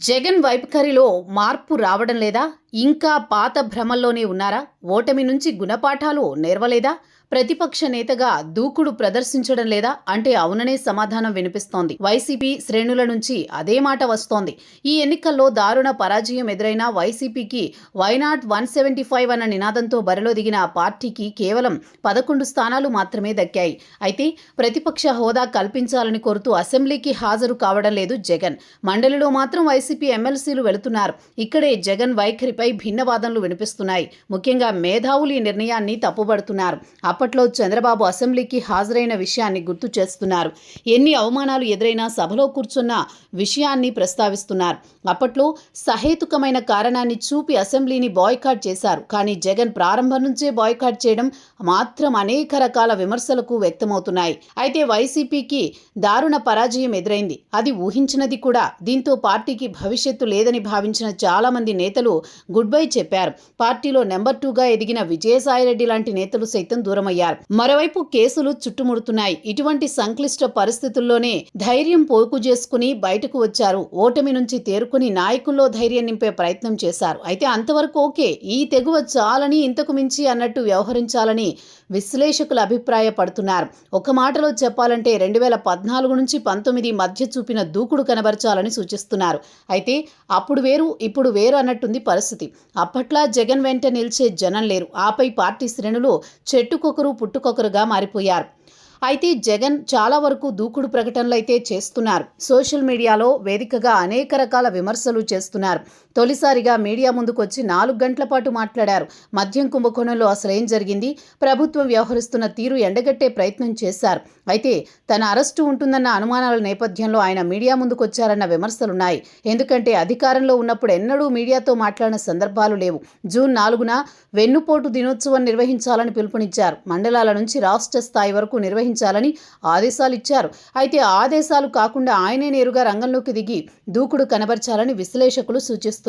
జగన్ వైఖరిలో మార్పు రావడం లేదా? ఇంకా పాత భ్రమల్లోనే ఉన్నారా? ఓటమి నుంచి గుణపాఠాలు నేర్వలేదా? ప్రతిపక్ష నేతగా దూకుడు ప్రదర్శించడం లేదా అంటే అవుననే సమాధానం వినిపిస్తోంది. వైసీపీ శ్రేణుల నుంచి అదే మాట వస్తోంది. ఈ ఎన్నికల్లో దారుణ పరాజయం ఎదురైన వైసీపీకి వైనాట్ 175 అన్న నినాదంతో బరిలో దిగిన ఆ పార్టీకి కేవలం 11 స్థానాలు మాత్రమే దక్కాయి. అయితే ప్రతిపక్ష హోదా కల్పించాలని కోరుతూ అసెంబ్లీకి హాజరు కావడం లేదు జగన్. మండలిలో మాత్రం వైసీపీ ఎమ్మెల్సీలు వెళుతున్నారు. ఇక్కడే జగన్ వైఖరిపై భిన్న వాదనలు వినిపిస్తున్నాయి. ముఖ్యంగా మేధావులు ఈ నిర్ణయాన్ని తప్పుబడుతున్నారు. అప్పట్లో చంద్రబాబు అసెంబ్లీకి హాజరైన విషయాన్ని గుర్తు చేస్తున్నారు. ఎన్ని అవమానాలు ఎదురైనా సభలో కూర్చున్న విషయాన్ని ప్రస్తావిస్తున్నారు. అప్పట్లో సహేతుకమైన కారణాన్ని చూపి అసెంబ్లీని బాయ్కాట్ చేశారు. కానీ జగన్ ప్రారంభం నుంచే బాయ్కాట్ చేయడం మాత్రం అనేక రకాల విమర్శలకు వ్యక్తమవుతున్నాయి. అయితే వైసీపీకి దారుణ పరాజయం ఎదురైంది. అది ఊహించినది కూడా. దీంతో పార్టీకి భవిష్యత్తు లేదని భావించిన చాలా మంది నేతలు గుడ్ బై చెప్పారు. పార్టీలో నెంబర్ 2గా ఎదిగిన విజయసాయిరెడ్డి లాంటి నేతలు సైతం దూరమయ్యారు. మరోవైపు కేసులు చుట్టుముడుతున్నాయి. ఇటువంటి సంక్లిష్ట పరిస్థితుల్లోనే ధైర్యం పోగు చేసుకుని బయటకు వచ్చారు. ఓటమి నుంచి తేరుకుని నాయకుల్లో ధైర్యం నింపే ప్రయత్నం చేశారు. అయితే అంతవరకు ఓకే, ఈ తెగువ చాలని ఇంతకు మించి అన్నట్టు వ్యవహరించాలని విశ్లేషకులు అభిప్రాయపడుతున్నారు. ఒక మాటలో చెప్పాలంటే 2014 నుంచి 19 మధ్య చూపిన దూకుడు కనబరచాలని సూచిస్తున్నారు. అయితే అప్పుడు వేరు ఇప్పుడు వేరు అన్నట్టుంది పరిస్థితి. అప్పట్లా జగన్ వెంట నిలిచే జనం లేరు. ఆపై పార్టీ శ్రేణులు చెట్టుకొకరు పుట్టుకొకరుగా మారిపోయారు. అయితే జగన్ చాలా వరకు దూకుడు ప్రకటనలు అయితే చేస్తున్నారు. సోషల్ మీడియాలో వేదికగా అనేక రకాల విమర్శలు చేస్తున్నారు. తొలిసారిగా మీడియా ముందుకు వచ్చి 4 గంటల పాటు మాట్లాడారు. మద్యం కుంభకోణంలో అసలేం జరిగింది, ప్రభుత్వం వ్యవహరిస్తున్న తీరు ఎండగట్టే ప్రయత్నం చేశారు. అయితే తన అరెస్టు ఉంటుందన్న అనుమానాల నేపథ్యంలో ఆయన మీడియా ముందుకు వచ్చారన్న విమర్శలున్నాయి. ఎందుకంటే అధికారంలో ఉన్నప్పుడు ఎన్నడూ మీడియాతో మాట్లాడిన సందర్భాలు లేవు. జూన్ 4న వెన్నుపోటు దినోత్సవం నిర్వహించాలని పిలుపునిచ్చారు. మండలాల నుంచి రాష్ట్ర స్థాయి వరకు నిర్వహించాలని ఆదేశాలు ఇచ్చారు. అయితే ఆదేశాలు కాకుండా ఆయనే నేరుగా రంగంలోకి దిగి దూకుడు కనబర్చాలని విశ్లేషకులు సూచిస్తున్నారు.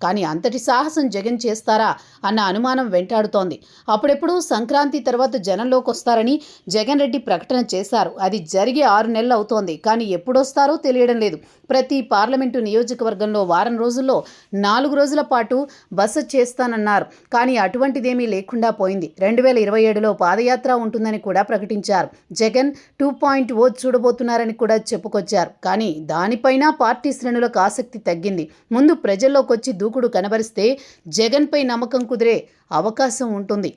కానీ అంతటి సాహసం జగన్ చేస్తారా అన్న అనుమానం వెంటాడుతోంది. అప్పుడెప్పుడు సంక్రాంతి తర్వాత జనంలోకి వస్తారని జగన్ రెడ్డి ప్రకటన చేశారు. అది జరిగి 6 నెలలు అవుతోంది. కానీ ఎప్పుడొస్తారో తెలియడం లేదు. ప్రతి పార్లమెంటు నియోజకవర్గంలో వారం రోజుల్లో 4 రోజుల పాటు బస చేస్తానన్నారు. కానీ అటువంటిదేమీ లేకుండా పోయింది. 2027లో పాదయాత్ర ఉంటుందని కూడా ప్రకటించారు. జగన్ 2.0 చూడబోతున్నారని కూడా చెప్పుకొచ్చారు. కానీ దానిపైన పార్టీ శ్రేణులకు ఆసక్తి తగ్గింది. ముందు ప్రజల్లోకి వచ్చి దూకుడు కనబరిస్తే జగన్పై నమ్మకం కుదిరే అవకాశం ఉంటుంది.